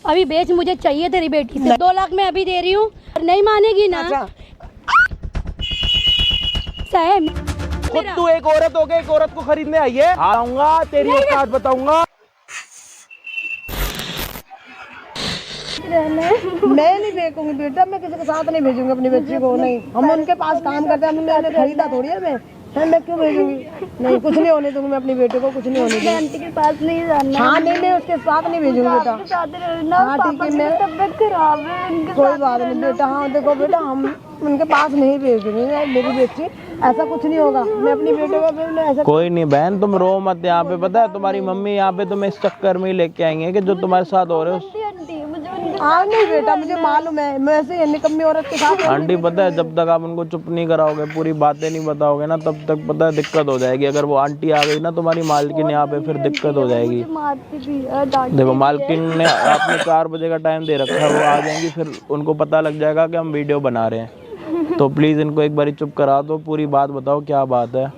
अभी बेच, मुझे चाहिए तेरी बेटी से। 2 लाख मैं अभी दे रही हूँ, नहीं मानेगी ना। अच्छा। साहब खुद तू एक औरत हो के एक औरत को खरीदने आई है। आऊंगा तेरी औकात बताऊंगा। मैं नहीं बेचूंगी बेटा, मैं किसी के साथ नहीं भेजूंगी अपनी बच्ची को। नहीं, हम उनके पास काम करते हैं, हमने खरीदा थोड़ी है। मैं क्यों भेजूंगी? नहीं, कुछ नहीं होने दूंगी मैं अपनी बेटी को, कुछ नहीं होने दूंगी। आंटी के पास नहीं जाना। हाँ नहीं, मैं उसके साथ नहीं भेजूंगी बेटा। हाँ ठीक है, मैं तबीयत खराब है, कोई बात नहीं बेटा। हाँ देखो बेटा, हम उनके पास नहीं भेजूंगी मेरी बेटी। ऐसा कुछ नहीं होगा, मैं अपनी बेटे को ऐसा। कोई नहीं बहन, तुम रो मत। यहाँ पे पता है तुम्हारी मम्मी यहाँ पे तुम्हें इस चक्कर में ही लेके आएंगे कि जो तुम्हारे साथ हो रहे हो। हाँ नहीं बेटा, मुझे मालूम है, मैं ऐसे निकम्मी औरत के साथ। आंटी पता है, जब तक आप उनको चुप नहीं कराओगे, पूरी बातें नहीं बताओगे ना, तब तक पता है दिक्कत हो जाएगी। अगर वो आंटी आ गई ना तुम्हारी मालकिन यहाँ पे, फिर दिक्कत हो जाएगी। देखो मालकिन ने आपने 4 बजे का टाइम दे रखा है, वो आ जाएंगी, फिर उनको पता लग जाएगा कि हम वीडियो बना रहे हैं। तो प्लीज़ इनको एक बारी चुप करा दो, पूरी बात बताओ क्या बात है,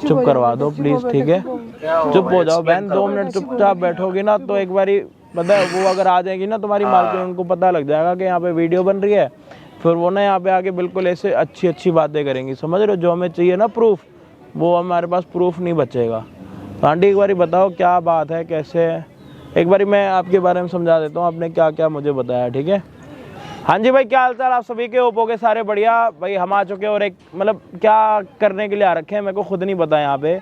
चुप करवा दो प्लीज़, ठीक है? चुप हो जाओ बहन, 2 मिनट चुपचाप बैठोगी ना तो एक बारी पता है वो अगर आ जाएगी ना तुम्हारी मालकिन, उनको पता लग जाएगा कि यहाँ पे वीडियो बन रही है, फिर वो ना यहाँ पे आके बिल्कुल ऐसे अच्छी अच्छी बातें करेंगी। समझ रहे हो? जो हमें चाहिए ना प्रूफ, वो हमारे पास प्रूफ नहीं बचेगा। तो आंटी एक बारी बताओ क्या बात है, कैसे है? एक बारी मैं आपके बारे में समझा देता हूँ, आपने क्या क्या मुझे बताया, ठीक है? हाँ जी भाई, क्या हाल चाल आप सभी के? ओप्पो के सारे बढ़िया भाई। हम आ चुके हैं और एक मतलब क्या करने के लिए आ रखे हैं मेरे को खुद नहीं पता। यहाँ पे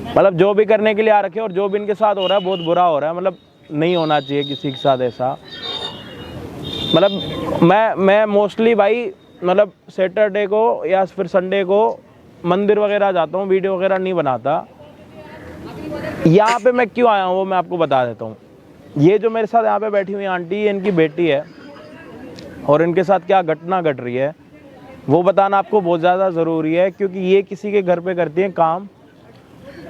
मतलब जो भी करने के लिए आ रखे हैं और जो भी इनके साथ हो रहा है बहुत बुरा हो रहा है। मतलब नहीं होना चाहिए किसी के साथ ऐसा। मतलब मैं मोस्टली भाई मतलब सैटरडे को या फिर संडे को मंदिर वगैरह जाता हूँ, वीडियो वगैरह नहीं बनाता। यहाँ पे मैं क्यों आया हूँ वो मैं आपको बता देता हूँ। ये जो मेरे साथ यहाँ पे बैठी हुई आंटी, ये इनकी बेटी है और इनके साथ क्या घटना घट रही है वो बताना आपको बहुत ज़्यादा ज़रूरी है, क्योंकि ये किसी के घर पे करती हैं काम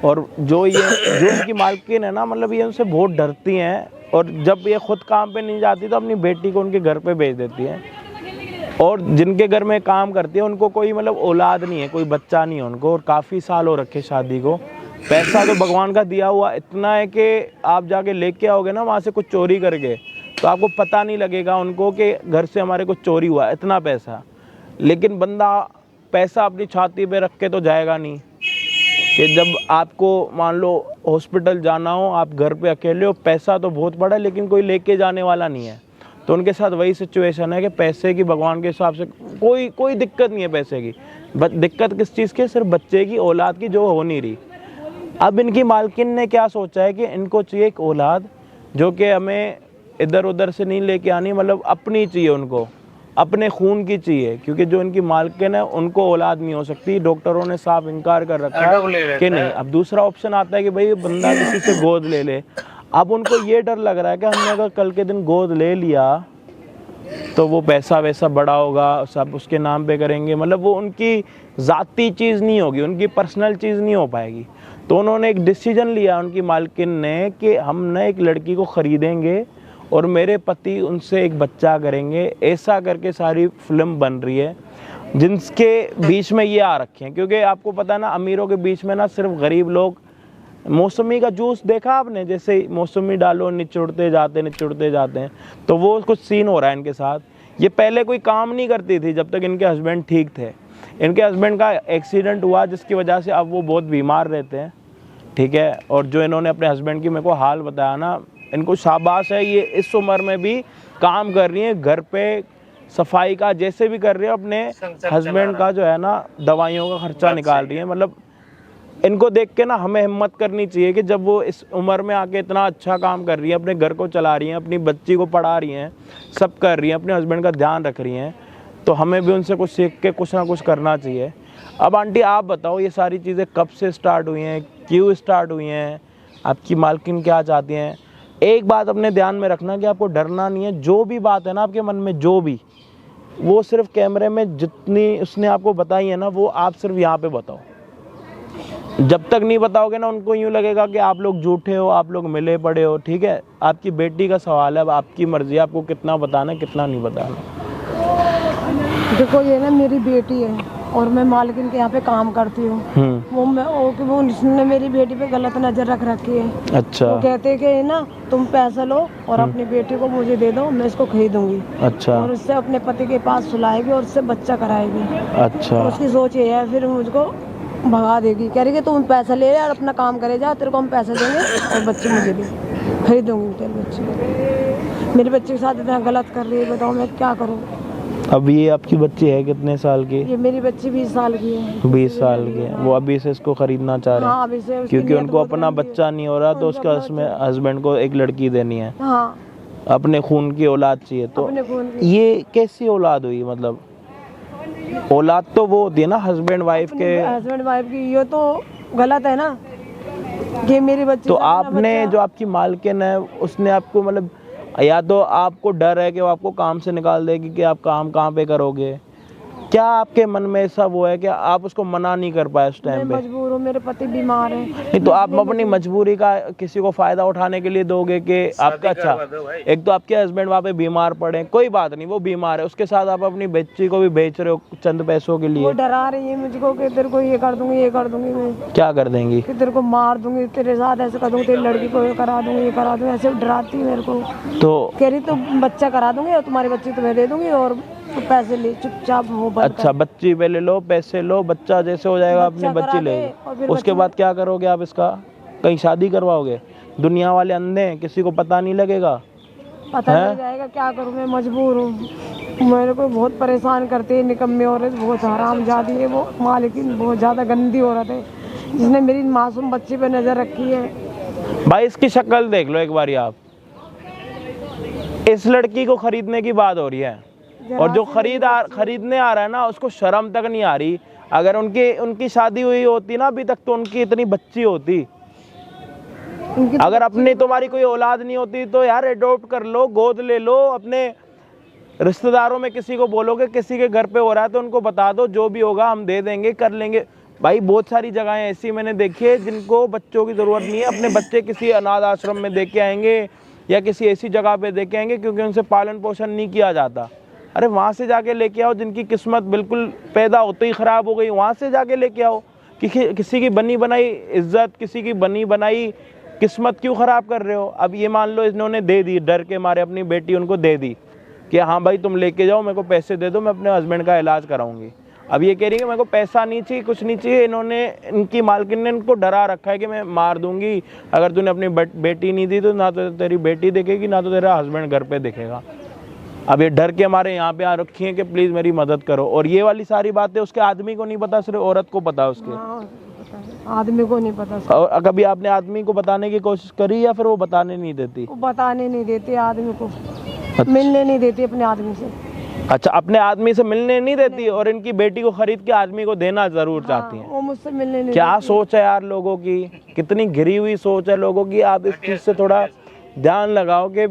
और जो इनकी मालकिन है ना, मतलब ये उनसे बहुत डरती हैं और जब ये खुद काम पे नहीं जाती तो अपनी बेटी को उनके घर पे भेज देती हैं। और जिनके घर में काम करती है उनको कोई मतलब औलाद नहीं है, कोई बच्चा नहीं है उनको, और काफ़ी साल हो रखे शादी को। पैसा तो भगवान का दिया हुआ इतना है कि आप जाके लेके आओगे ना वहाँ से कुछ चोरी करके, तो आपको पता नहीं लगेगा उनको कि घर से हमारे कुछ चोरी हुआ, इतना पैसा। लेकिन बंदा पैसा अपनी छाती पे रख के तो जाएगा नहीं कि जब आपको मान लो हॉस्पिटल जाना हो, आप घर पे अकेले हो, पैसा तो बहुत बड़ा है लेकिन कोई लेके जाने वाला नहीं है। तो उनके साथ वही सिचुएशन है कि पैसे की भगवान के हिसाब से कोई दिक्कत नहीं है पैसे की। दिक्कत किस चीज़ की? सिर्फ बच्चे की, औलाद की, जो हो नहीं रही। अब इनकी मालकिन ने क्या सोचा है कि इनको चाहिए एक औलाद जो कि हमें इधर उधर से नहीं लेके आनी, मतलब अपनी चाहिए, उनको अपने खून की चाहिए, क्योंकि जो इनकी मालकिन है उनको औलाद नहीं हो सकती। डॉक्टरों ने साफ इनकार कर रखा है कि नहीं। अब दूसरा ऑप्शन आता है कि भाई बंदा किसी से गोद ले ले। अब उनको ये डर लग रहा है कि हमने अगर कल के दिन गोद ले लिया तो वो पैसा वैसा बड़ा होगा, सब उसके नाम पे करेंगे, मतलब वो उनकी ज़ाती चीज़ नहीं होगी, उनकी पर्सनल चीज़ नहीं हो पाएगी। तो उन्होंने एक डिसीजन लिया उनकी मालकिन ने कि हम न एक लड़की को ख़रीदेंगे और मेरे पति उनसे एक बच्चा करेंगे। ऐसा करके सारी फिल्म बन रही है जिनके बीच में ये आ रखे हैं, क्योंकि आपको पता है ना अमीरों के बीच में ना सिर्फ गरीब लोग। मौसमी का जूस देखा आपने? जैसे मौसमी डालो निचुड़ते जाते हैं, तो वो कुछ सीन हो रहा है इनके साथ। ये पहले कोई काम नहीं करती थी जब तक इनके हस्बैंड ठीक थे। इनके हस्बैंड का एक्सीडेंट हुआ जिसकी वजह से अब वो बहुत बीमार रहते हैं, ठीक है। और जो इन्होंने अपने हस्बैंड की मेरे को हाल बताया ना, इनको शाबाश है, ये इस उम्र में भी काम कर रही है, घर पे सफाई का जैसे भी कर रही है, अपने हस्बैंड का जो है ना दवाइयों का खर्चा निकाल रही है। मतलब इनको देख के ना हमें हिम्मत करनी चाहिए कि जब वो इस उम्र में आके इतना अच्छा काम कर रही है, अपने घर को चला रही हैं, अपनी बच्ची को पढ़ा रही हैं, सब कर रही हैं, अपने हस्बैंड का ध्यान रख रही हैं, तो हमें भी उनसे कुछ सीख के कुछ ना कुछ करना चाहिए। अब आंटी आप बताओ ये सारी चीज़ें कब से स्टार्ट हुई हैं, क्यों स्टार्ट हुई हैं, आपकी मालकिन क्या चाहती हैं? एक बात अपने ध्यान में रखना कि आपको डरना नहीं है। जो भी बात है ना आपके मन में, जो भी, वो सिर्फ कैमरे में जितनी उसने आपको बताई है ना, वो आप सिर्फ यहाँ पे बताओ। जब तक नहीं बताओगे ना उनको यूँ लगेगा कि आप लोग झूठे हो, आप लोग मिले पड़े हो, ठीक है। आपकी बेटी का सवाल है, अब आपकी मर्जी है आपको कितना बताना है कितना नहीं बताना। देखो ये ना मेरी बेटी है, और मैं मालकिन के यहाँ पे काम करती हूँ। वो उसने मेरी बेटी पे गलत नजर रख रखी है। अच्छा। वो कहते कि ना तुम पैसा लो और अपनी बेटी को मुझे दे दो, मैं इसको खरीदूंगी। अच्छा। और उससे अपने पति के पास सुलाएगी और उससे बच्चा कराएगी। अच्छा। उसकी सोच ये है, फिर मुझको भगा देगी, कह रही कि तुम पैसा ले और अपना काम करे जा, तेरे को हम पैसे देंगे और बच्चे मुझे दे, खरीदूंगी तेरे बच्चे। मेरे बच्चे के साथ इतना गलत कर रही है, बताओ मैं क्या करूँ। अब ये आपकी बच्ची है कितने साल की? ये मेरी बच्ची 20 साल की है। 20 साल की है। वो अभी से इसको खरीदना चाह रहे हैं। हाँ, अभी से उसकी क्योंकि नीयत उनको बहुत अपना गंदी है। बच्चा नहीं हो रहा, तो उसका उसमें हस्बैंड को एक लड़की देनी है। हाँ, अपने खून की औलाद चाहिए। तो अपने खून की। ये कैसी औलाद हुई? मतलब औलाद तो वो होती है ना हस्बैंड वाइफ के। हस्बैंड वाइफ की, ये तो गलत है ना। ये मेरी बच्ची तो से अपना आपने बच्चा- जो आपकी मालकिन है उसने आपको मतलब, या तो आपको डर है कि वो आपको काम से निकाल देगी कि आप काम कहाँ पे करोगे, क्या आपके मन में ऐसा वो है कि आप उसको मना नहीं कर पाए उस मैं टाइम पे? मजबूर हूँ, मेरे पति बीमार है। नहीं तो आप अपनी मजबूरी का किसी को फायदा उठाने के लिए दोगे कि आपका अच्छा, एक तो आपके हस्बैंड वहाँ पे बीमार पड़े, कोई बात नहीं वो बीमार है, उसके साथ आप अपनी बच्ची को भी बेच रहे हो चंद पैसों के वो लिए। डरा रही है मुझको कि तेरे को ये कर दूंगी, ये कर दूंगी, मैं क्या कर देंगी? कि तेरे को मार दूंगी, तेरे साथ ऐसे कर दूंगी, तेरी लड़की को ये करा दूंगी, ये करा दूंगी, ऐसे डराती है मेरे को। तो कह रही तो बच्चा करा दूंगी और तुम्हारी बच्ची तुम्हें दे दूंगी और तो पैसे ले चुपचाप वो बंद अच्छा, बच्ची पहले लो, पैसे लो, बच्चा जैसे हो जाएगा अपनी बच्चा बच्ची करा ले। दे और फिर उसके बाद क्या करोगे आप इसका? कहीं शादी करवाओगे? दुनिया वाले अंधे हैं, किसी को पता नहीं लगेगा। पता लग जाएगा, क्या करूँ, मैं मजबूर हूँ। मेरे को बहुत परेशान करती है, निकम्मी औरत, बहुत हरामजादी है वो मालिकिन, बहुत ज़्यादा गंदी औरत है जिसने मेरी मासूम बच्ची पे नज़र रखी है। भाई इसकी शक्ल देख लो एक बार आप। इस लड़की को खरीदने की बात हो रही है और जो खरीदने आ रहा है ना उसको शर्म तक नहीं आ रही। अगर उनकी शादी हुई होती ना अभी तक तो उनकी इतनी बच्ची होती। अगर अपनी तुम्हारी कोई औलाद नहीं होती तो यार एडॉप्ट कर लो, गोद ले लो, अपने रिश्तेदारों में किसी को बोलोगे किसी के घर पे हो रहा है तो उनको बता दो, जो भी होगा हम दे देंगे, कर लेंगे। भाई बहुत सारी जगहें ऐसी मैंने देखी है जिनको बच्चों की ज़रूरत नहीं है, अपने बच्चे किसी अनाथ आश्रम में दे के आएंगे या किसी ऐसी जगह पे दे के आएंगे क्योंकि उनसे पालन पोषण नहीं किया जाता। अरे वहाँ से जाके लेके आओ, जिनकी किस्मत बिल्कुल पैदा होते ही ख़राब हो गई, वहाँ से जाके लेके आओ। किसी की बनी बनाई इज्जत, किसी की बनी बनाई किस्मत क्यों ख़राब कर रहे हो? अब ये मान लो इन्होंने दे दी, डर के मारे अपनी बेटी उनको दे दी कि हाँ भाई तुम लेके जाओ, मेरे को पैसे दे दो, मैं अपने हस्बैंड का इलाज कराऊंगी। अब ये कह रही है मेरे को पैसा नहीं चाहिए, कुछ नहीं चाहिए। इन्होंने, इनकी मालकिन ने इनको डरा रखा है कि मैं मार दूंगी अगर तूने अपनी बेटी नहीं दी तो ना तो तेरी बेटी दिखेगी ना तो तेरा हस्बैंड घर पे दिखेगा। अब ये डर के हमारे यहाँ पे आ रखी हैं कि प्लीज़ मेरी मदद करो। और ये वाली सारी बातें उसके आदमी को नहीं पता, सिर्फ औरत को पता उसके। हाँ, आदमी को नहीं पता। और कभी आपने आदमी को बताने की कोशिश करी या फिर वो बताने नहीं देती? वो बताने नहीं देती आदमी को, मिलने नहीं देती अपने आदमी से। अच्छा, अपने आदमी से मिलने नहीं देती और इनकी बेटी को खरीद के आदमी को देना जरूर चाहती हैं। वो मुझसे मिलने नहीं क्या देती। सोच है यार लोगों की, कितनी गिरी हुई सोच है लोगों की। आप इस चीज़ से थोड़ा ध्यान लगाओ कि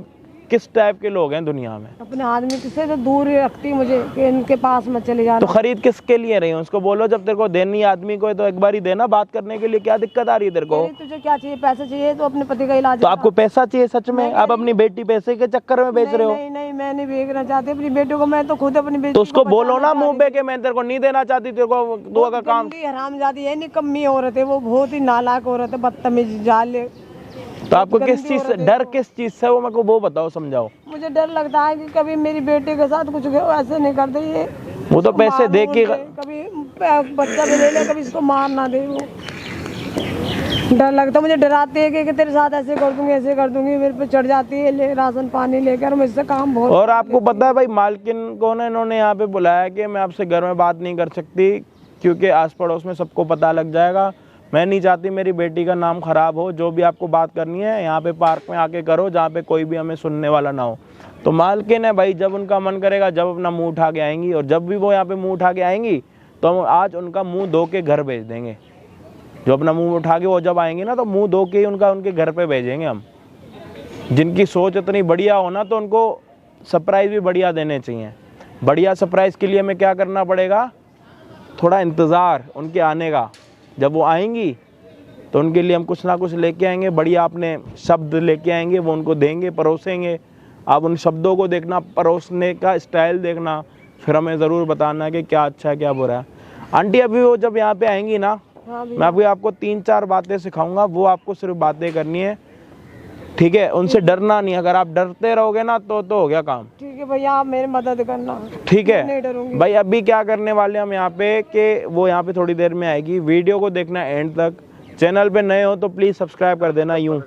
किस टाइप के लोग हैं दुनिया में। अपने आदमी से तो दूर ही रखती मुझे कि इनके पास मत चले जाना। तो खरीद किसके लिए रही हूँ? उसको बोलो जब तेरे को देनी आदमी को है तो एक बार ही देना, बात करने के लिए क्या दिक्कत आ रही है तेरे को? तुझे क्या चाहिए? पैसा चाहिए तो अपने पति का इलाज तो आपको पैसा चाहिए सच में? आप अपनी बेटी पैसे के चक्कर में बेच रहे हो? नहीं नहीं, मैं नहीं बेचना चाहती अपनी बेटी को, मैं तो खुद अपनी बेटी तो उसको बोलो ना मुंह पे कि मैं तेरे को नहीं देना चाहती, तेरे को दुआ का काम। हरामजादी है, निकम्मी औरत है वो, बहुत ही नालायक औरत है, बदतमीज जाले। तो आपको किस चीज से डर, किस चीज से, वो मेरे को वो बताओ, समझाओ। मुझे डर लगता है कि कभी मेरी बेटे के साथ कुछ ऐसे नहीं करते ये। वो तो पैसे दे के, कभी बच्चा भी ले ले, कभी इसको मार ना दे। वो डर लगता, मुझे डराते हैं कि तेरे साथ ऐसे कर दूंगी, ऐसे कर दूंगी। मेरे पे चढ़ जाती है, ले राशन पानी लेकर, मुझसे काम बहुत। और आपको पता है भाई मालकिन को ना इन्होंने यहाँ पे बुलाया कि मैं आपसे घर में बात नहीं कर सकती क्योंकि आस पड़ोस में सबको पता लग जाएगा। मैं नहीं चाहती मेरी बेटी का नाम ख़राब हो। जो भी आपको बात करनी है यहाँ पे पार्क में आके करो जहाँ पे कोई भी हमें सुनने वाला ना हो। तो मालकिन है भाई, जब उनका मन करेगा जब अपना मुंह उठा के आएंगी, और जब भी वो यहाँ पे मुंह उठा के आएंगी तो हम आज उनका मुंह धो के घर भेज देंगे। जो अपना मुंह उठा के वो जब आएंगी ना तो मुंह धो के उनका उनके घर पे भेजेंगे हम। जिनकी सोच इतनी बढ़िया हो ना तो उनको सरप्राइज़ भी बढ़िया देने चाहिए। बढ़िया सरप्राइज़ के लिए हमें क्या करना पड़ेगा? थोड़ा इंतज़ार उनके आने का। जब वो आएंगी तो उनके लिए हम कुछ ना कुछ लेके आएंगे, बढ़िया अपने शब्द लेके आएंगे, वो उनको देंगे, परोसेंगे। आप उन शब्दों को देखना, परोसने का स्टाइल देखना, फिर हमें ज़रूर बताना कि क्या अच्छा है क्या बुरा है। आंटी अभी वो जब यहाँ पे आएंगी ना, हाँ मैं अभी आपको 3-4 बातें सिखाऊंगा, वो आपको सिर्फ बातें करनी है, ठीक है? उनसे डरना नहीं, अगर आप डरते रहोगे ना तो हो गया काम। ठीक है भैया, आप मेरी मदद करना। ठीक नहीं है डरूंगी। भाई। अभी क्या करने वाले हम यहाँ पे कि वो यहाँ पे थोड़ी देर में आएगी, वीडियो को देखना एंड तक। चैनल पे नए हो तो प्लीज सब्सक्राइब कर देना, यूं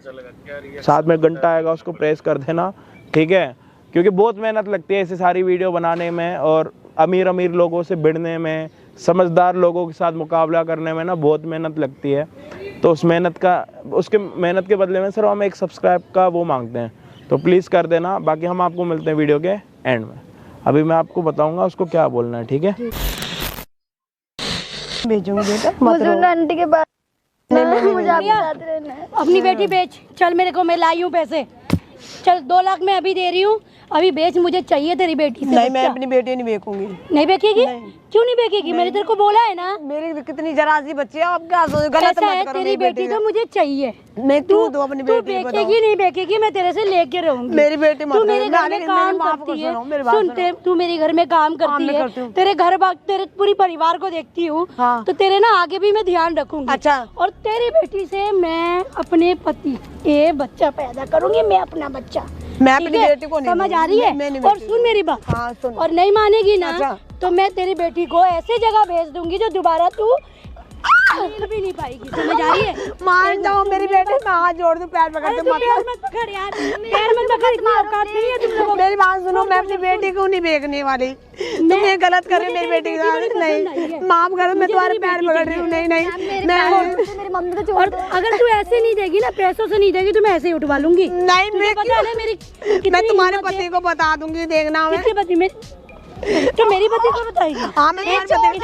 साथ में घंटा आएगा उसको प्रेस कर देना, ठीक है? क्योंकि बहुत मेहनत लगती है ऐसी सारी वीडियो बनाने में, और अमीर अमीर लोगों से भिड़ने में, समझदार लोगों के साथ मुकाबला करने में ना बहुत मेहनत लगती है। तो उस मेहनत के बदले में सिर्फ हम एक सब्सक्राइब का वो मांगते हैं, तो प्लीज़ कर देना। बाकी हम आपको मिलते हैं वीडियो के एंड में। अभी मैं आपको बताऊंगा उसको क्या बोलना है, ठीक है? भेजूंगी बेटा, मत रो। आंटी के पास मुझे आपके साथ रहना है। अपनी बेटी बेच, चल मेरे को, मैं लाई हूँ पैसे, चल 2 लाख मैं अभी दे रही हूँ, अभी बेच, मुझे चाहिए तेरी बेटी से नहीं, मैं बच्चा। अपनी बेटी नहीं बेचूंगी। नहीं बेचेगी? क्यों नहीं बेचेगी? मैंने तेरे को बोला है ना, मेरी कितनी जरा सी बच्ची है, आप क्या सोचो? गलत ऐसा मत है, करो। तेरी बेटी तो मुझे चाहिए। नहीं, तू दो अपनी तू बेटी को। बेचेगी नहीं बेचेगी, मैं तेरे से लेके रहूंगी। मेरी बेटी मत तू करो, मेरे घर में मेरी काम बाप को करती है, सुनो, मेरी बात सुन, सुनो। तू मेरे घर में काम करती मैं है, करती हूँ। तेरे तेरे पूरी परिवार को देखती हूँ, हाँ। तो तेरे ना आगे भी मैं ध्यान रखूंगी। अच्छा। और तेरी बेटी से मैं अपने पति के बच्चा पैदा करूंगी, मैं अपना बच्चा। मैं अपनी ठीक है? बेटी को नहीं समझ आ रही दूंगी, है? मैं नहीं और बेटी सुन मेरी बात, हाँ, सुन। और नहीं मानेगी ना, अच्छा। तो मैं तेरी बेटी को ऐसी जगह भेज दूंगी जो दोबारा तू हिल भी नहीं पाएगी। समझ आ रही है? मान जाओ मेरी बेटी, मैं हाथ जोड़ दूं, पैर पकड़ अरे के तू मत पैर मत पकड़ यार, पैर मत पकड़, इतनी औकात नहीं है तुम लोगों को। मेरी बात सुनो, मैं अपनी बेटी को नहीं बेचने वाली। तुम ये गलत कर रहे हो मेरी बेटी के साथ। नहीं, माफ करो, मैं तुम्हारे पैर पकड़ रही हूँ। नहीं नहीं, मेरी मम्मी को छोड़ और अगर तू ऐसे नहीं देगी ना, पैसों से नहीं देगी, तो मैं ऐसे ही उठवा लूंगी। नहीं, तुझे मैं पता है ना मेरी कितनी मैं तुम्हारे हिम्मत है। पति को बता दूंगी, देखना मैं। किसके पति? तो मेरी पति को बताएगी? हाँ, मैं तुम्हारे पति।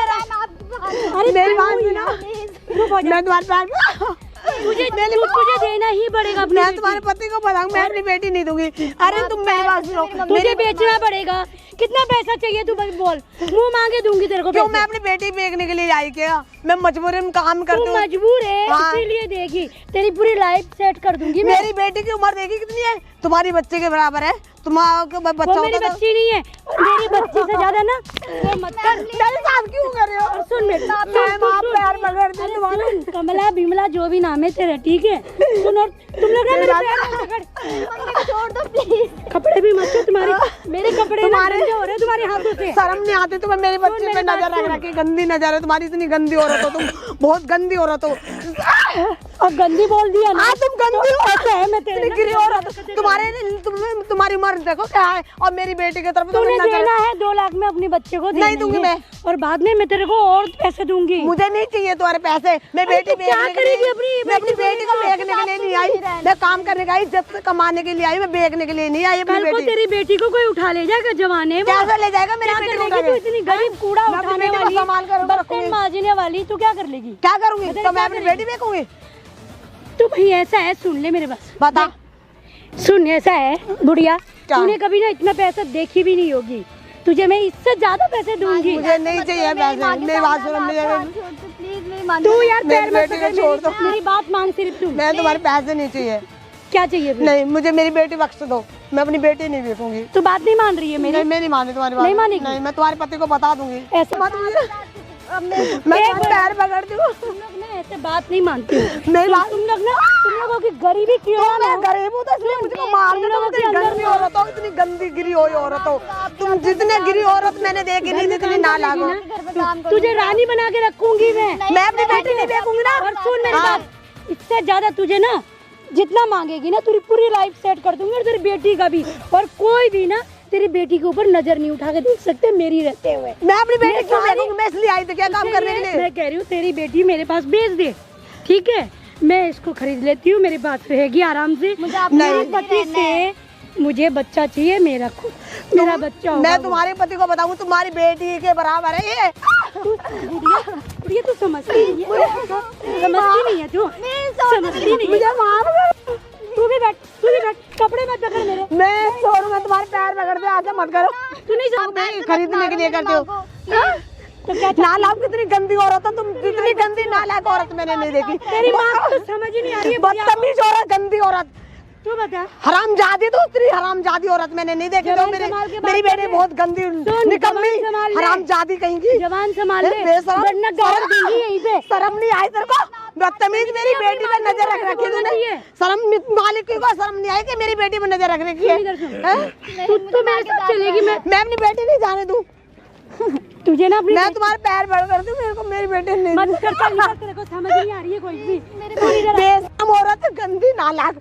अरे मेरी तू बात ही सुनो, ना, चुप हो जा। मैं तुम्हारे पैर तुझे देना ही पड़ेगा अपनी मैं बेटी। तुम्हारे पति को बताऊंगी, मैं अपनी बेटी नहीं दूंगी। अरे तुम मेरी बात सुनो, तुझे बेचना पड़ेगा। कितना पैसा चाहिए तू बस बोल, मुंह मांगे दूंगी तेरे को क्यों? पैसे। मैं अपनी बेटी बेचने के लिए आई क्या? मैं मजबूरी में काम करती तू हूँ। मजबूर है, हाँ। इसीलिए देगी, तेरी पूरी लाइफ सेट कर दूंगी मैं। मेरी बेटी की उम्र देखी कितनी है? तुम्हारी बच्चे के बराबर है। तुम्हारा बच्चा वो मेरी होता तो बच्ची नहीं है, मेरी बच्ची से ज्यादा ना वो मत कर। मेरे साथ क्यों कर रहे हो? और सुन मेरी, मैं माँ पैर पकड़ती हूँ तुम्हारे। सुन, कमला बिमला जो भी नाम है तेरा, ठीक है? सुन, और तुम लोग ना मेरे पैर मत पकड़, मम्मी को छोड़ दो प्लीज। कपड़े भी मत छू, तुम्हारे मेरे कपड़े ना तुम्हारे- गंदे हो रहे हैं तुम्हारे हाथों से। शर्म नहीं आती तुम्हें? मेरे बच्चे पे मेरी बात नजर रख सुन। रखी, गंदी नजर है तुम्हारी। इतनी गंदी औरत हो तुम, बहुत गंदी औरत हो। और गंदी बोल दिया ना, हाँ, तुम गंदी हो। ऐसा है, मैं तेरे इतनी गिरी औरत तुम्हारी उम्र देखो क्या है, और मेरी बेटी की तरफ तूने नजर- देना है 2 लाख में अपनी बच्चे को नहीं दूंगी मैं। और बाद में मैं तेरे को और पैसे दूंगी। मुझे नहीं चाहिए तुम्हारे पैसे। मैं बेटी तू क्या बेचने के करेगी लिए- अपनी मैं अपनी बेटी को बेचने के लिए नहीं आई, मैं काम करने का आई, इज्जत से कमाने के लिए आई, मैं बेचने के लिए नहीं आई अपनी कल को बेटी। तेरी बेटी को कोई उठा ले जाएगा जवाने में, कैसे ले जाएगा मेरी क्या बेटी कर को? लेगी तू? इतनी गरीब कूड़ा मैं अपनी उठाने बेटी को वाली, संभाल कर बर्तन रखूंगी। मांजने वाली, तू क्या कर लेगी? क्या करूंगी? तेरे तो मैं क्या अपनी करेगी? बेटी बेचूंगी? तू भाई ऐसा है, सुन ले मेरे पास, बता। सुन, ऐसा है बुढ़िया, क्या? तूने कभी ना इतना पैसा देखी भी नहीं होगी, तुझे मैं इससे ज्यादा पैसे दूंगी। मुझे नहीं चाहिए पैसे। मेरी बात सुनो, प्लीज मेरी मान तू यार मेरी पैर मत बेटी को पकड़, छोड़ दो। मेरी बात मांग सिर्फ तू। मैं तुम्हारे पैसे नहीं चाहिए। क्या चाहिए फिर? नहीं, मुझे मेरी बेटी बख्श दो, मैं अपनी बेटी नहीं बेचूंगी। तू बात नहीं मान रही है मेरी? नहीं, मैं नहीं मानी तुम्हारी बात। नहीं मानेगी? नहीं, मैं तुम्हारे पति को बता दूंगी। ऐसे मत मुझे, अब मैं मैं एक तुम्हारे पैर पकड़ती हूँ। तुम लोग ना ऐसे बात नहीं मानती हो। मेरी बात तुम लोग ना, तुम लोगों की गरीबी क्यों तो मैं ना? गरीब हूँ तो इसलिए मुझको मार दो। तुम इतनी गंदी औरत हो, इतनी गंदी गिरी हुई औरत हो तुम। जितने गिरी औरत मैंने देखी नहीं, इतनी ना लागो। घर पे काम करो। तुझे रानी बना के रखूंगी मैं। मैं अपनी बेटी नहीं देखूंगी ना। और सुन मेरी हाँ। बात, इससे ज्यादा तुझे ना जितना मांगेगी ना, तेरी पूरी लाइफ सेट कर दूंगी, और तेरी बेटी का भी। और कोई भी ना तेरी बेटी के ऊपर नजर नहीं उठा के देख सकते मेरी रहते हुए। मैं अपनी बेटी क्यों देखूंगी? मैं इसलिए आई थी क्या काम करने के लिए? मैं कह रही हूँ तेरी बेटी मेरे पास भेज दे, ठीक है? मैं इसको खरीद लेती हूँ, मेरे पास रहेगी आराम से। मुझे आप मेरे पति से मुझे बच्चा चाहिए, मेरा खुद मेरा बच्चा होगा। मैं तुम्हारे पति को बताऊंगी तुम्हारी बेटी के बराबर है ये। तू बुढ़िया तू समझती नहीं है, समझती नहीं है तू, समझती नहीं है। मुझे मार। तू भी बैठ, कपड़े मत पकड़ मेरे। मैं छोड़ू, मैं तुम्हारे पैर पकड़ते ऐसा मत करो। तू नहीं तुम नहीं खरीदने के लिए करते हो। तो क्या नालायक कितनी गंदी औरत हो तुम। जितनी गंदी नालायक औरत मैंने नहीं देखी। तेरी माँ को तो समझ ही नहीं आ रही है। बदतमीज औरत, गंदी औरत। तू बता। हरामजादी, तो इतनी हरामजादी औरत मैंने नहीं देखी। जो मेरी बेटी बहुत गंदी निकम्मी हरामजादी कहेंगी। जवान संभाल ले, बेशरम, वरना गाड़ देंगी यहीं पे। शर्म नहीं आई तेरे को? बदतमीज, मेरी बेटी पे नजर रख रखी तूने। शर्म, मालिक को शर्म नहीं आई कि मेरी बेटी पे नजर रख रखी है? तू मेरे साथ चलेगी? मैं अपनी बेटी नहीं जाने दूं। तुझे ना अपनी, मैं तुम्हारे पैर पड़ कर दूं, मेरे को मेरी बेटी नहीं। मत करता, तेरे को समझ नहीं आ रही है कोई भी। बेशरम औरत, गंदी नालायक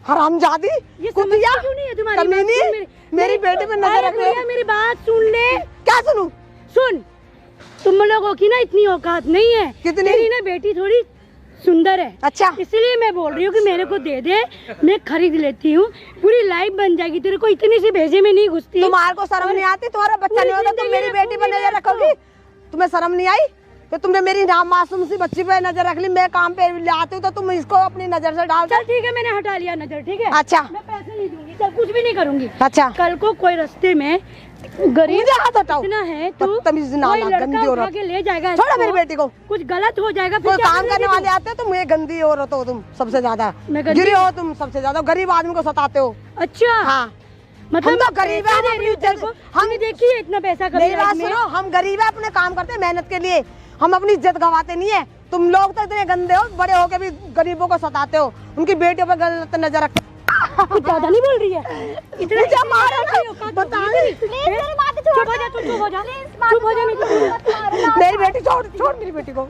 हरामजादी कुतिया। क्यों नहीं है तुम्हारी? कमीनी, मेरी बेटी पे नजर रख रही है। मेरी बात सुन ले। क्या सुनूं? सुन, तुम लोगों की ना इतनी औकात नहीं है। कितनी? तेरी ना बेटी थोड़ी सुंदर है। अच्छा, इसलिए मैं बोल रही हूँ कि मेरे को दे दे, मैं खरीद लेती हूँ, पूरी लाइफ बन जाएगी। तेरे को इतनी सी भेजे में नहीं घुसती। तुम्हारे को शर्म नहीं आती? तुम्हारा बच्चा नहीं होता, तुम मेरी बेटी पर नजर रखोगी? तुम्हें शर्म नहीं आई कि तुमने मेरी मासूम सी बच्ची पे नजर रख ली? मैं काम पे ले आती हूँ तो तुम इसको अपनी नजर से डाल। चल ठीक है, मैंने हटा लिया नजर, ठीक है। अच्छा, मैं पैसे नहीं दूंगी, चल कुछ भी नहीं करूंगी। अच्छा, कल को कोई रास्ते में गरीब मुझे हाथ हटाओ। इतना है तो बदतमीज नालायक, कोई लड़का गंदी उठा औरत। के ले जाएगा। छोड़ो इसको, मेरी बेटी को। कुछ गलत हो जाएगा फिर कोई क्या काम करोगी करने तू? वाले आते हो तुम, ये गंदी औरत हो तुम सबसे ज्यादा। मैं गंदी- गिरी हो तुम सबसे ज्यादा, गरीब आदमी को सताते हो। अच्छा, हाँ, मतलब हम तो गरीब है, पैसे हम दे रही हूँ अपनी तेरे को। हमने देखी है इतना पैसा कभी मेरी बात लाइफ में? सुनो, हम गरीब है, अपने काम करते हैं मेहनत के लिए, हम अपनी इज्जत गवाते नहीं है। तुम लोग तो इतने गंदे हो, बड़े होके भी गरीबों को सताते हो, उनकी बेटियों पर गलत नजर रखते हो। कुछ ज्यादा नहीं बोल रही है? इतना मुझे मारो ना, बता। प्लीज मेरी माँ को चुप हो जा, तू चुप हो जा, चुप हो जा, नहीं तो मेरी बेटी छोड़, छोड़ मेरी बेटी को।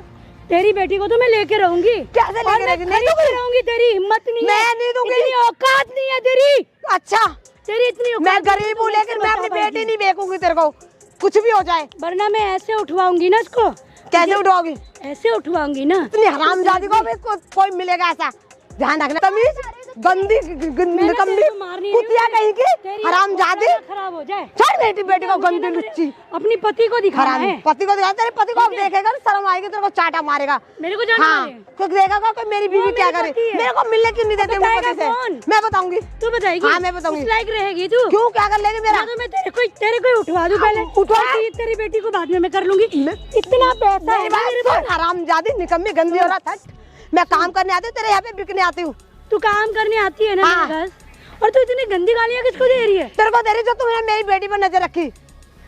तेरी बेटी को तो मैं लेके रहूंगी। कैसे लेके और मैं रहेगी? नहीं खरीद दूंगी। के रहूंगी। तेरी हिम्मत नहीं है, मैं नहीं दूंगी। इतनी औकात नहीं है तेरी। अच्छा, तेरी इतनी औकात मैं नहीं है, गरीब तू हूँ मेरे लेकिन से मैं बता अपनी पाएगी। बेटी नहीं बेचूंगी तेरे को, कुछ भी हो जाए। वरना मैं ऐसे उठवाऊंगी ना इसको। कैसे उठाओगी? ऐसे उठवाऊंगी ना। इतनी हरामजादी को भी इसको कोई मिलेगा ऐसा? ध्यान रखना। तमीज, गंदी निकम्मी कुतिया कहीं की हरामजादी। खराब हो जाए। छोड़ मेरी बेटी को, गंदी लुच्ची। अपनी पति को दिखाना है। पति को दिखा, तेरे पति को अब देखेगा शर्म आएगी, तेरे को चाटा मारेगा। मेरे को जानना हाँ, है। कुछ देखेगा कि मेरी बीवी क्या करे। मेरे को मिलने क्यों नहीं देते वो बताएगा पति से? कौन? मैं बताऊंगी। तू बताएगी? हाँ, मैं बताऊंगी। उस लायक रहेगी तू? क्यों, क्या कर लेगी मेरा? या तो मैं तेरे को उठवा दूं पहले। उठवा। तेरी बेटी को बाद में मैं कर लूंगी। इतना पैसा है मेरे पास। हरामजादी निकम्मी गंदी औरत। हट, मैं काम करने आती हूँ, तेरे यहाँ पे बिकने आती हूँ। तू काम करने आती है ना हाँ। मेरे घर, और तू इतनी गंदी गालियाँ किसको दे रही है? तेरे को दे रही जो तुमने मेरी बेटी पर नजर रखी।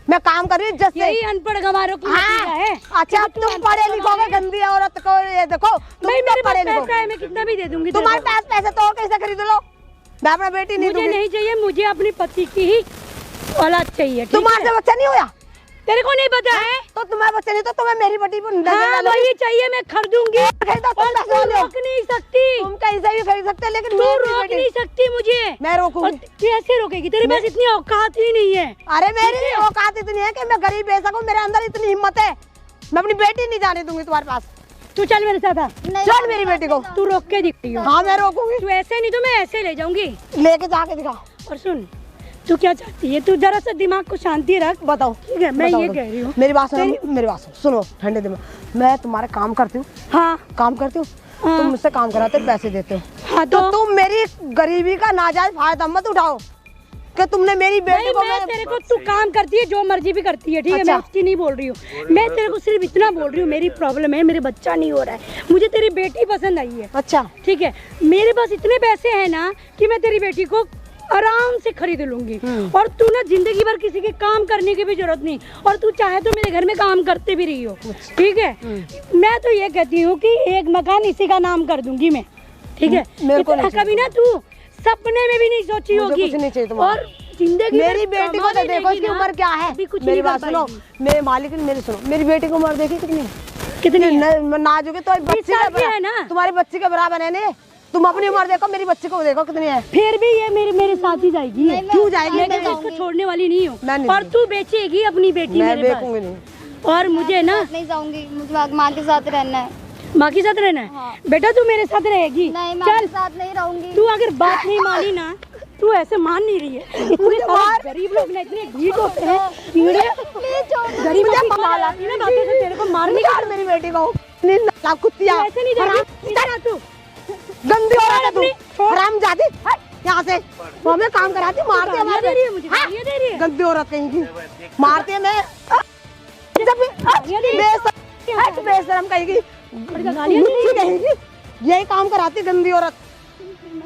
मैं काम कर रही हूँ जैसे। यही अनपढ़ गंवारों को नतीजा हाँ, है। अच्छा, तुम पढ़े लिखोगे, गंदी औरत को ये देखो, तुम भाई मेरे पास पढ़े पैसा लिखो। है, मैं कितना भी दे दूंगी। तुम्हारे पास पैसे तो और कैसे खरीद लो? मैं अपना बेटी नहीं मुझे दूंगी। नहीं चाहिए, मुझे अपनी पति की ही औलाद चाहिए। ठीक तुम्हारे है? से बच्चा नहीं होया? तेरे को नहीं पता है? तो तुम्हारा बच्चा नहीं तो तुम्हें मेरी बेटी पर नजर हाँ, डालो। वही चाहिए, मैं खरीदूंगी। खरीदो, तुम और पैसे तू लो। रोक नहीं सकती। तुम कहीं से भी खरीद सकते हो, लेकिन तू मेरी रोक बेटी नहीं सकती मुझे। मैं और रोकूंगी। कैसे रोकेगी? तेरे पास इतनी औकात ही नहीं है। अरे मेरी औकात इतनी है कि मैं गरीब बेच सकूं, मेरे अंदर इतनी हिम्मत है। मैं अपनी बेटी नहीं जाने दूंगी तुम्हारे पास। तू चल मेरे साथ आ। छोड़ मेरी बेटी को। तू रोक के दिख रही हो। हाँ, मैं रोकूंगी। तू ऐसे नहीं तो मैं ऐसे ले जाऊंगी। लेके जाके दिखा। और सुन, तू क्या चाहती है? तू जरा सा दिमाग को शांति रख। बताओ। ठीक है, मैं बताओ, ये बताओ। कह रही हूँ। मेरी बात सुनो, मेरी बात सुनो, ठंडे दिमाग। मैं तुम्हारे काम करती हूँ, हाँ काम करती हूँ, हाँ। तुम मुझसे काम कराते हो, पैसे देते हो। हाँ, तो तुम मेरी गरीबी का नाजायज फायदा मत उठाओ कि तुमने मेरी बेटी को। मैं तेरे को, तू काम करती है, जो मर्जी भी करती है, ठीक है? अच्छा। मैं उसकी नहीं बोल रही हूँ। मैं तेरे को सिर्फ इतना बोल रही हूँ, मेरी प्रॉब्लम है, मेरे बच्चा नहीं हो रहा है, मुझे तेरी बेटी पसंद आई है। अच्छा, ठीक है, मेरे पास इतने पैसे हैं ना कि मैं तेरी बेटी को आराम से खरीद लूंगी। और तू ना जिंदगी भर किसी के काम करने की भी जरूरत नहीं, और तू चाहे तो मेरे घर में काम करते भी रही हो। ठीक है, मैं तो ये कहती हूँ कि एक मकान इसी का नाम कर दूंगी मैं। ठीक है, मेरे को इतना नहीं कभी ना तू सपने में भी नहीं सोची मुझे होगी। कुछ नहीं चाहिए तुम्हारा। और जिंदगी मेरी बेटी को तो देखो, इसकी उम्र क्या है। मेरी बात सुनो, मेरे मालिक मेरी सुनो, मेरी बेटी की उम्र देखी कितनी कितनी नाजुक है। तो बच्ची साल की है ना? तुम्हारी बच्ची के बराबर है ने। तुम अपनी उम्र देखो, मेरी बच्ची को देखो कितनी है। फिर भी ये मेरे साथ ही जाएगी। क्यों जाएगी? मैं इसको छोड़ने वाली नहीं हूँ। मैं नहीं और तू बेचेगी अपनी बेटी मैं मेरे बेचूंगी पास। नहीं। और मुझे ना नहीं जाऊंगी, मुझे माँ के साथ रहना है। माँ के साथ रहना है। हाँ। बेटा तू मेरे साथ रहेगी। नहीं, माँ चल, के साथ नहीं रहूंगी। तू अगर बात नहीं मानी ना, तू ऐसे मान नहीं रही है। इतने सारे गरीब लोग ना इतने ढीठ होते हैं, कीड़े गरीब आती है ना बातों से तेरे को मारने निकाल मेरी बेटी को। नींद कुत्तिया ऐसे नहीं देगी तू। गंदी औरत है तू, हरामजादी। हट यहाँ से। वो हमें काम कराती, मारती है, गालियाँ दे रही है मुझे, गालियाँ दे रही है। गंदी औरत कहीं की मारती है। मैं बेशरम कहेगी, गालियाँ दे रही है। कहेगी, यही काम कराती गंदी औरत।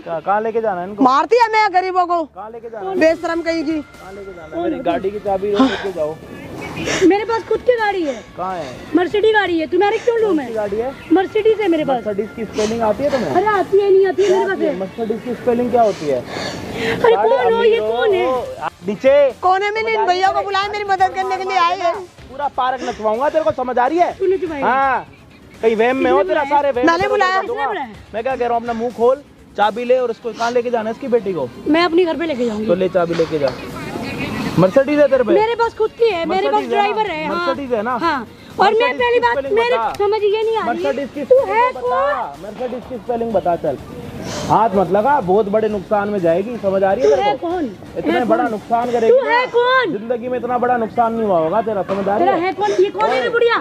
कहाँ लेके जाना है इनको? मारती है मैं गरीबों को, कहाँ लेके जाना है? बेशरम कहीं की। कहाँ लेके जाना है? मेरी गाड़ी की चाबी लेके जाओ। मेरे पास खुद की गाड़ी है, कहाँ है? मर्सिडीज गाड़ी है। तुम्हारे क्यों लूं मैं? गाड़ी है मर्सिडीज है मेरे पास। मर्सिडीज की स्पेलिंग आती है तुम्हें? अरे आती है नहीं आती है मेरे पास है। मर्सिडीज की स्पेलिंग क्या होती है? अरे कौन हो ये, कौन है? नीचे कोने में इन भैया को बुलाए, मेरी मदद करने के लिए आए हैं। पूरा पार्क नचवाऊंगा तेरे को, समझ आ रही है? तूने चुपाया? हाँ, कहीं वहम में हो तेरा, सारे वहम मैंने बुलाया। मैं क्या कह रहा हूँ, अपना मुंह खोल, चाबी ले और इसको कहाँ लेके जाना है इसकी बेटी को? मैं अपने घर पे लेके जाऊंगी। तो ले चाबी लेके जा। मर्सिडीज है तेरे पे? मेरे पास खुद की है, मेरे पास ड्राइवर है। मर्सिडीज है ना? हाँ। और मैं पहली बात मेरे समझ ये नहीं आ रही मर्सिडीज की तू है स्पेलिंग कौन? बता, मर्सिडीज की स्पेलिंग बता। चल हाथ मत लगा, बहुत बड़े नुकसान में जाएगी, समझ आ रही है तू तेरे है को? कौन? इतना बड़ा नुकसान करेगी तू है ना, कौन? जिंदगी में इतना बड़ा नुकसान नहीं हुआ होगा तेरा, समझ आ तेरा रही है? है कौन? ये कौन है रे बुढ़िया?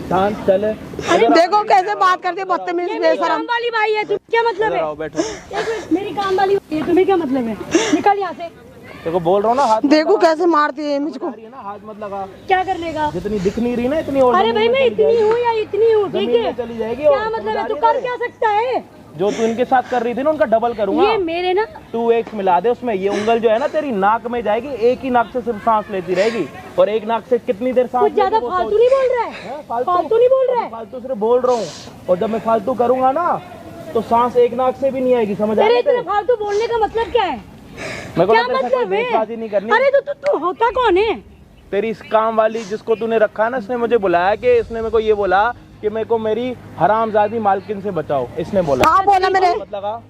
शांत चले। देखो कैसे बात करती है, बदतमीज ये मेरी बेशरम। काम वाली भाई है, तुम क्या मतलब है? आओ बैठो। एक मिनट, मेरी काम वाली भाई है, तुम्हें क्या मतलब है? निकल यहाँ से। देखो बोल रहा हूँ ना, हाथ मत देखो लगा। कैसे मारती है मुझको। आ रही है ना, हाथ मत लगा। क्या कर लेगा? जितनी दिख नहीं रही ना इतनी और अरे भाई जमीन मैं में चली इतनी जाएगी। हूँ या इतनी हूँ, ठीक जमीन है? में चली जाएगी। क्या और मतलब समझ आ है? तू रही कर है? क्या सकता है? जो तू इनके साथ कर रही थी ना, उनका डबल करूंगा। ये मेरे ना 2x मिला दे उसमें। ये उंगल जो है ना तेरी नाक में जाएगी, एक ही नाक से सिर्फ सांस लेती रहेगी, और एक नाक से कितनी देर सांस कुछ ज्यादा लेगी वो फालतू नहीं बोल रहा है? है? फालतू नहीं बोल रहा है? फालतू सिर्फ बोल रहा हूँ, और जब मैं फालतू करूंगा ना तो सांस एक नाक से भी नहीं आएगी, समझ आ तेरे रही इतने है? फालतू बोलने का मतलब क्या है? मेरे को क्या ना तेरे से कोई मतलब है? बेइज्जती नहीं करनी। अरे तू होता कौन है? तेरी इस काम वाली जिसको तूने रखा है ना, इसने मुझे बुलाया कि इसने मेरे को ये बोला कि मेरे को मेरी हरामजादी मालकिन से बचाओ, इसने बोला। हाँ बोला मैंने। मत लगा।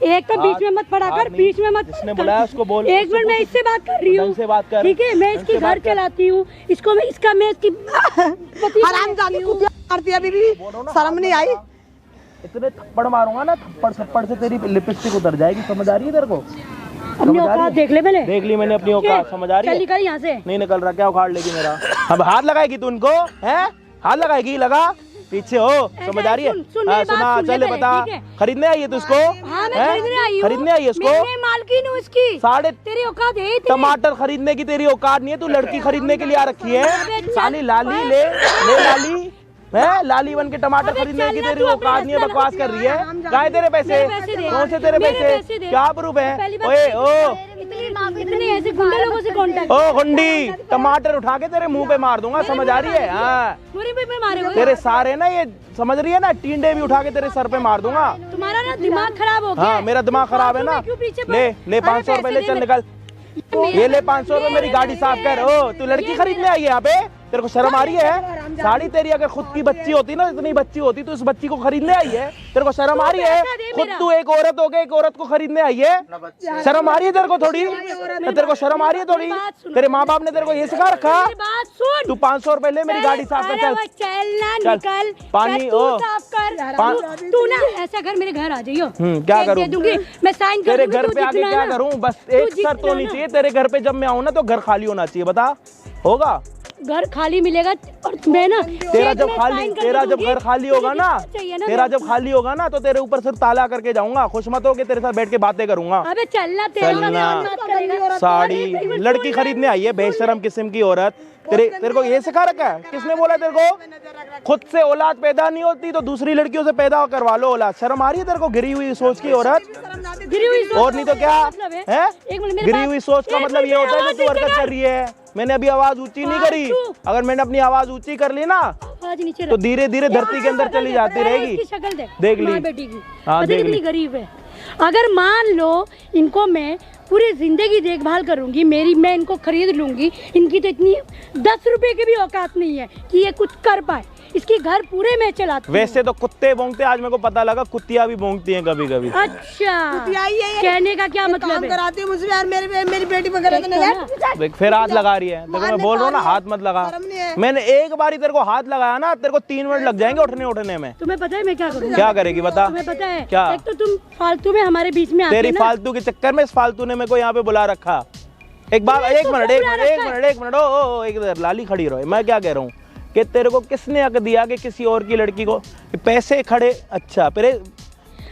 एक तो बीच में मत पड़ा कर, नहीं। बीच में मत। जिसने बुलाया उसको बोल। एक मिनट, मैं इससे बात कर रही हूँ, ढंग से बात कर। ठीक है? मैं ढंग इसकी से घर बात कर। चलाती हूँ, इसको मैं इसका मैं इसकी पति हरामजादी कुतिया मारती है, अभी भी शर्म नहीं आई। इतने थप्पड़ मारूंगा ना, थप्पड़ से तेरी लिपस्टिक उतर जाएगी, समझ आ रही है तेरे को? अपनी औकात देख ले पहले। देख ली मैंने अपनी औकात, समझ आ रही चल है? निकल यहाँ से। नहीं निकल रहा, क्या उखाड़ लेगी मेरा? अब हाथ लगाएगी तू उनको, हैं? हाथ लगाएगी, लगा पीछे हो, समझ आ रही है? सुन हाँ, मेरी बात सुना, सुन ले चले पहले, बता। ठीक है? खरीदने आई है तू इसको? हाँ मैं हैं? खरीदने आई हूँ। खरीदने आई है इसको? मैं मालकिन हूँ इसकी। साढ़े तेरी औकात है इतनी? टमाटर खरीदने की तेरी औकात नहीं है, तू लड़की खरीदने के लिए आ रखी है। अबे चल। साली लाली ले लाली है, लाली बन के टमाटर अबे खरीदने की चल ना, तेरी तू अपने औकात नहीं है, रास्ते बकवास कर रही है। क्या है तेरे पैसे? मेरे पैसे दे। कौन से तेरे मेरे पैसे? पैसे दे। क्या प्रूफ है? पहली बात ओए ओ इतने ऐसे गुंडे लोगों से कांटेक्ट। ओ गुंडी, टमाटर उठा के तेरे मुंह पे मार दूंगा, समझ आ रही है? हाँ, मेरे पे मारेगा? तेरे सारे ना ये समझ रही है ना, टींडे भी उठा के तेरे सर पे मार दूंगा। तुम्हारा ना दिमाग खराब हो गया। हाँ मेरा दिमाग खराब है ना। क्यों पीछे ले पड़- ले अरे 500 रुपए ले, पैसे चल दे निकल। ये ले 500 रुपए, मेरी गाड़ी साफ कर। ओ तू लड़की खरीदने आई है यहाँ पे? तेरे को शर्म आ रही है? साड़ी तेरी अगर खुद की बच्ची होती ना, इतनी बच्ची होती, तो इस बच्ची को खरीदने आई है? तेरे को शर्म आ रही है? पैसा दे खुद मेरा। तू एक औरत हो के एक औरत को खरीदने आई है? शर्म आ रही है तेरे को थोड़ी? तेरे को शर्म आ रही है थोड़ी? तेरे माँ बाप ने तेरे को ये सिखा रखा? मेरी बात सुन। तू 500 रुपए ले, मेरी गाड़ी साफ कर। अरे चल वो चलना, चल। निकल। पानी, चल, तू ओ। साफ कर। पा- तू ना ऐसा कर, मेरे घर आ जाइयो। क्या चेक करूं? दे दूंगी, मैं साइन कर तेरे दूंगी, घर तू पे आके जितना क्या ना- करूं? बस तू एक शर्त जितना होनी ना- चाहिए, तेरे घर पे जब मैं आऊं ना तो घर खाली होना चाहिए, बता होगा? घर खाली मिलेगा और मैं ना तेरा चेक जब में खाली sign कर तेरा जब दूंगी। घर खाली होगा मुझे ना, जितना चाहिए ना तेरा मेरे- जब खाली होगा ना तो तेरे ऊपर सिर्फ ताला करके जाऊंगा। खुश मत हो के तेरे साथ बैठ के बातें करूंगा। अबे चलना, तेरा चलना। नाम मत करेगा। साड़ी लड़की खरीदने आई है, बेशरम किस्म की औरत। तेरे को ये सिखा रखा है? किसने बोला तेरे को? खुद से औलाद पैदा नहीं होती तो दूसरी लड़कियों से पैदा करवा लो औलाद। शर्म आ रही है तेरे को? गिरी हुई सोच की औरत। गिरी हुई सोच और नहीं तो क्या मतलब है? है? एक मिनट, मेरी गिरी बात- हुई सोच का एक मतलब ये मिनट, होता है आवाज कि तू हरकत नीचे कर रही है। मैंने अभी आवाज ऊंची नहीं करी। अगर मैंने अपनी आवाज ऊंची कर ली ना आवाज नीचे तो रख। धीरे धीरे धरती के अंदर चली जाती रहेगी। इसकी शक्ल देख, देख ली। माँ बेटी की। हाँ, पता देख कितनी ली। गरीब है। अगर मान लो इनको मैं पूरी जिंदगी देखभाल करूंगी, मैं इनको खरीद लूंगी, इनकी तो इतनी 10 रुपए की भी औकात नहीं है कि ये कुछ कर पाए। इसकी घर पूरे में चलाती हूँ। वैसे तो कुत्ते भौंकते, आज मेरे को पता लगा कुत्तियां भी भौंकती हैं कभी कभी। अच्छा, आई है ये। कहने का क्या मतलब काम है? कराती है मुझसे यार, मेरी बेटी वगैरह तो नहीं है। देख फिर हाथ लगा रही है। देखो मैं बोल रहा हूँ ना, हाथ मत लगा। शर्म नहीं है। मैंने एक बार ही तेरे को हाथ लगाया ना, तेरे को 3 मिनट लग जाएंगे उठने में। तुम्हें पता है मैं क्या करूँ? क्या करेगी बता? तुम्हें पता है क्या? एक तो तुम फालतू में हमारे बीच में आके तेरी ना, फालतू के चक्कर में इस फालतू ने मेरे को यहाँ पे बुला रखा। एक बार तूने एक इसको मिनट क्यों एक बुला मिनट एक रखा है? मिनट एक मिनट ओ एक इधर लाली खड़ी रहो। मैं क्या कह रहा हूँ कि तेरे को किसने हक दिया कि किसी और की लड़की को पैसे खड़े? अच्छा फिर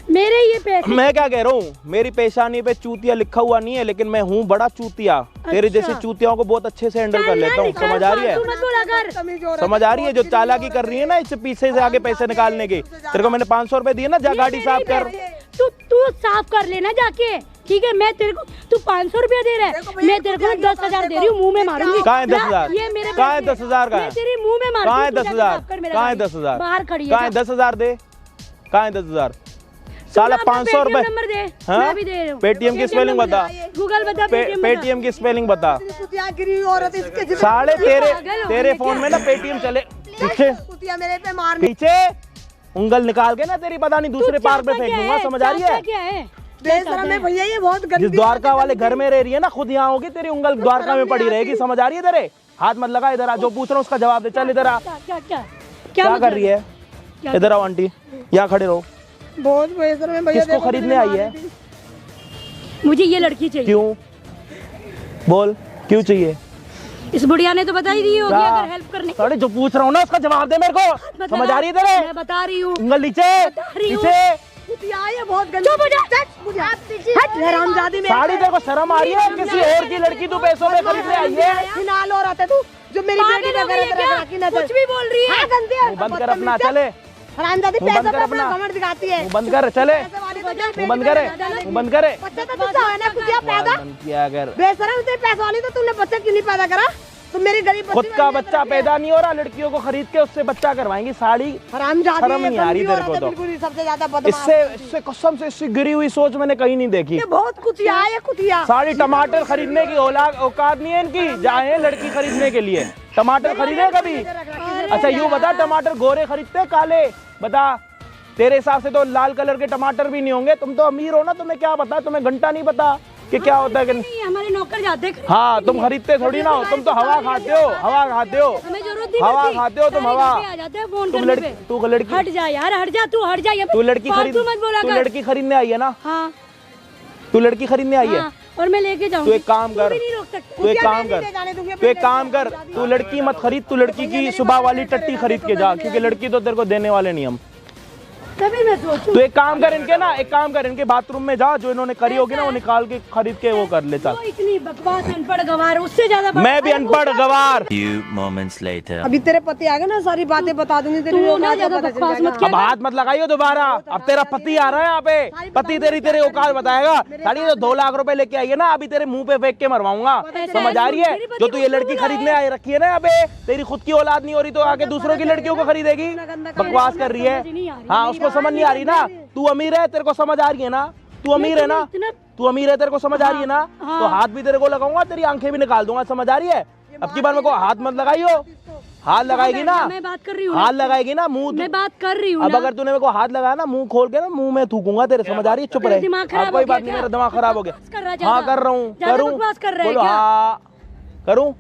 मेरे ये पैसे मैं क्या कह रहा हूँ, मेरी पेशानी पे चूतिया लिखा हुआ नहीं है, लेकिन मैं हूँ बड़ा चूतिया। तेरे जैसे चूतियाओं को बहुत अच्छे से हैंडल कर लेता हूँ। समझ आ रही है? फालतू मत बोला कर। समझ आ रही है? जो चालाकी कर रही है ना इससे पीछे से आगे पैसे निकालने के। तेरे को मैंने 500 रुपए दिए ना, जा गाड़ी साफ कर। तू साफ कर लेना जाके, ठीक है? मैं तेरे को, तू 500 रुपया दे रहा है, मैं तेरे को 10,000 दे रही हूँ, मुंह में मारूंगी। कहाँ है 10,000? ये मेरे कहाँ है 10,000 का? मैं तेरे मुंह में मारूंगी। कहाँ है 10,000? कहाँ है 10,000? बाहर खड़ी है। कहाँ है 10,000 दे? कहाँ है 10,000? साला 500 रुपए। नंबर दे, हाँ? मैं भी दे रही हूँ। पेटीएम की स्पेलिंग बता, गूगल बता, पेटीएम की स्पेलिंग बता। कुतिया गिरी औरत इसके साले तेरे फोन में ना पेटीएम चले। पीछे कुतिया मेरे पे मारने पीछे उंगल निकाल के ना तेरी पता नहीं दूसरे पार्क पे फेंक दूंगा, समझ आ रही है? क्या है? बेशरम है भैया, ये बहुत गंदी। जिस द्वारका वाले घर में रह रही है ना, खुद यहाँ होगी, तेरी उंगल द्वारका में पड़ी रहेगी, समझ आ रही है तेरे? हाथ मत लगा, इधर आ, जो पूछ रहा हूँ उसका जवाब दे। चल इधर आ। क्या कर रही है? इधर आओ आंटी, यहाँ खड़े रहो। बहुत बेशरम है भैया। किसको खरीदने आई है? मुझे ये लड़की चाहिए। क्यों? बोल क्यों चाहिए? इस बुढ़िया ने तो बता ही दी होगी क्या? अगर हेल्प करने। अरे जो पूछ रहा हूँ ना उसका जवाब दे मेरे को, समझ आ रही है तेरे? मैं बता रही हूँ। उंगल नीचे रही हूँ। नीचे। कुतिया ये बहुत गंदी। चुप हो जा। हट हरामजादी में। साड़ी तेरे को शर्म आ रही है? किसी और की लड़की तू पैसों में खरीदने आई है? फिनाल हो रहा था तू, जो मेरी बेटी पागल हो गई है क्या? कुछ भी बोल रही है। मुंह बंद कर अपना, चले। हरामजादी मुंह बंद पैसा कर पे अपना। अपना घमंड दिखाती है। मुंह बंद कर, चले। मुंह बंद करे, मुंह बंद करे। बच्चा तो तुझसे है ना, कुतिया पैदा। बंद किया कर। बेशरम तेरे पैसा वाली, तो तुमने बच्चा क्यों नहीं पैदा करा? तुम मेरी गरीब खुद का बच्चा पैदा नहीं हो रहा, लड़कियों को खरीद के उससे बच्चा करवाएंगी। साड़ी हरामजादी शर्म नहीं आ रही तेरे को तो? बिल्कुल ही सबसे ज्यादा बदमाश। इससे कसम से इससे गिरी हुई सोच मैंने कहीं नहीं देखी। ये बहुत कुतिया है, कुतिया। साड़ी टमाटर खरीदने की औकात नहीं है इनकी, जाए लड़की खरीदने के लिए। टमाटर खरीदे कभी? अच्छा यूँ बता, टमाटर गोरे खरीदते काले? बता, तेरे हिसाब से तो लाल कलर के टमाटर भी नहीं होंगे। तुम तो अमीर हो ना, तुम्हें क्या पता? तुम्हें घंटा नहीं पता कि क्या होता है कि नहीं, हमारे नौकर जाते हैं। हाँ, तुम खरीदते थोड़ी ना हो, तुम तो हवा खाते हो, हवा खाते हो, हमें जरूरत नहीं हवा पड़ती। खाते हो तुम, सारे हवा। घर पे आ जाते हैं फोन तुम करने लड़की, पे। तू लड़की, हट जा यार, हट जा, तू हट जा। ये तू लड़की खरीद, फालतू मत बोला तू कर। लड़की खरीदने आई है ना? हाँ तू लड़की खरीदने आई है? हाँ, और मैं लेके तू जाऊंगी। एक काम कर, भी नहीं रोक सकता। तू एक काम कर, तू एक काम कर, तू लड़की मत खरीद, तू लड़की की सुबह वाली टट्टी खरीद के जा, क्योंकि लड़की तो तेरे को देने वाले नहीं हम। तभी मैं सोचूं। तू एक काम कर, इनके ना एक काम कर, इनके बाथरूम में जा, जो इन्होंने करी होगी ना वो निकाल के खरीद के वो कर ले। चल, वो इतनी बकवास अनपढ़ गवार, उससे ज्यादा मैं भी अनपढ़ गवार। Few moments later. अभी तेरे पति आ गए ना, सारी बातें बता दूंगी तेरी। तू ना ज्यादा बकवास मत अब हाथ मत लगाइयो दोबारा, अब तेरा पति आ रहा है यहाँ पे, पति तेरे औकात बताएगा। साड़ी तो 2 लाख रुपए लेके आई है ना, अभी तेरे मुंह पे फेंक के मरवाऊंगा, समझ आ रही है? जो तू ये लड़की खरीदने आई रखी है ना यहाँ पे, तेरी खुद की औलाद नहीं हो रही तो आके दूसरों की लड़कियों को खरीदेगी? बकवास कर रही है। हाँ, उसको समझ नहीं आ रही ना। तू अमीर है, तेरे को समझ आ रही है ना? तू अमीर है ना? तू अमीर है, तेरे को समझ आ रही है ना? तो हाथ भी तेरे को लगाऊंगा, तेरी आंखें भी निकाल दूंगा, समझ आ रही है? अब की बार मेरे को हाथ मत लगाइयो। हाथ लगाएगी ना, मैं बात कर रही हूँ। हाथ लगाएगी ना मुंह, मैं बात कर रही हूँ। अब अगर तूने मेरे को हाथ लगाया ना, मुंह खोल के ना मुंह में थूकूंगा तेरे, समझ आ रही है? चुप रहे। दिमाग खराब हाँ, कोई हो गया बात नहीं, क्या? मेरा दिमाग खराब हो गया। बकवास कर रहा है ज्यादा। हाँ कर रहा हूँ, ज्यादा करूँ? बकवास कर रहा है बोलो क्या? हाँ करूँ?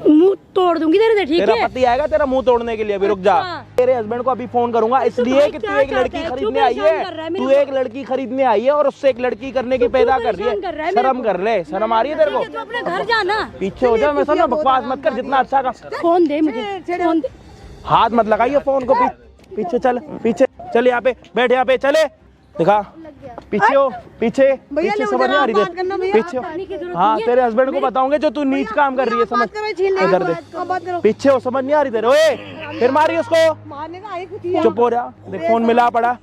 मुंह तोड़ दूंगी तेरे, ठीक तेरा है? पति आएगा तेरा मुंह तोड़ने के लिए, अभी रुक जा। अच्छा। तेरे हस्बैंड को अभी फोन करूंगा, इसलिए भाई कि क्या तू एक चाहता लड़की है? खरीदने क्यों आई परेशान कर रहा है, है मेरे तू को? एक लड़की खरीदने आई है और उससे एक लड़की करने की पैदा कर रही परेशान कर रहा है। है मेरे शर्म कर ले, शर्म आ रही है तेरे ठीक है, तू को? अपने घर जाना। पीछे हो जा, मैं सब ना बकवास मत कर, जितना अच्छा का। फोन दे मुझे, फोन दे। हाथ मत लगाइए फोन को, पीछे चल, पीछे चल, यहाँ पे बैठ, यहाँ पे चले, दिखा, पीछे हो, पीछे पीछे, समझ नहीं आ रही है? पीछे हो। हाँ, तेरे हस्बैंड को बताऊंगे जो तू नीच काम कर रही है, समझ? इधर दे, पीछे हो, समझ नहीं आ रही तेरे? ओए, फिर मारी उसको। मारने का आई कुतिया। चुप हो जा, देख फोन मिला पड़ा,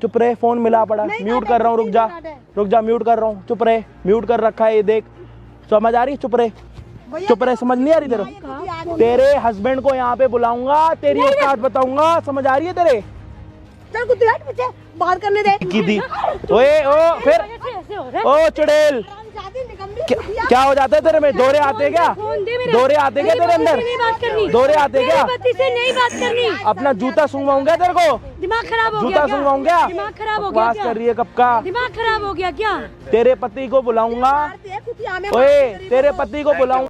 चुप रहे, फोन मिला पड़ा, म्यूट कर रहा हूँ, रुक जा, म्यूट कर रहा हूँ, चुप रहे, म्यूट कर रखा है ये, देख, समझ आ रही है? चुप रहे, चुप रहे, समझ नहीं आ रही तेरे? तेरे हस्बैंड को यहाँ पे बुलाऊंगा, तेरी औकात बताऊंगा, समझ आ रही है तेरे? चल कुतिया हट पीछे, बात करने दे। की दी ओए, ओ फिर ऐसे हो रहा है। ओ चुड़ैल, हरामजादी, निकम्मी। क्या हो जाता है तेरे में? दौरे आते हैं क्या? फोन दे मेरा। दौरे आते क्या तेरे अंदर? नहीं बात करनी। दौरे आते क्या? मेरे पति से नहीं बात करनी। अपना जूता सूंघाऊंगा तेरे को, दिमाग खराब हो गया जूता क्या? सूंघाऊंगा। दिमाग खराब हो गया बकवास क्या? कर रही है कब का? दिमाग खराब हो गया क्या? तेरे पति को बुलाऊंगा, कुतिया में ओए तेरे पति को बुलाऊंगा।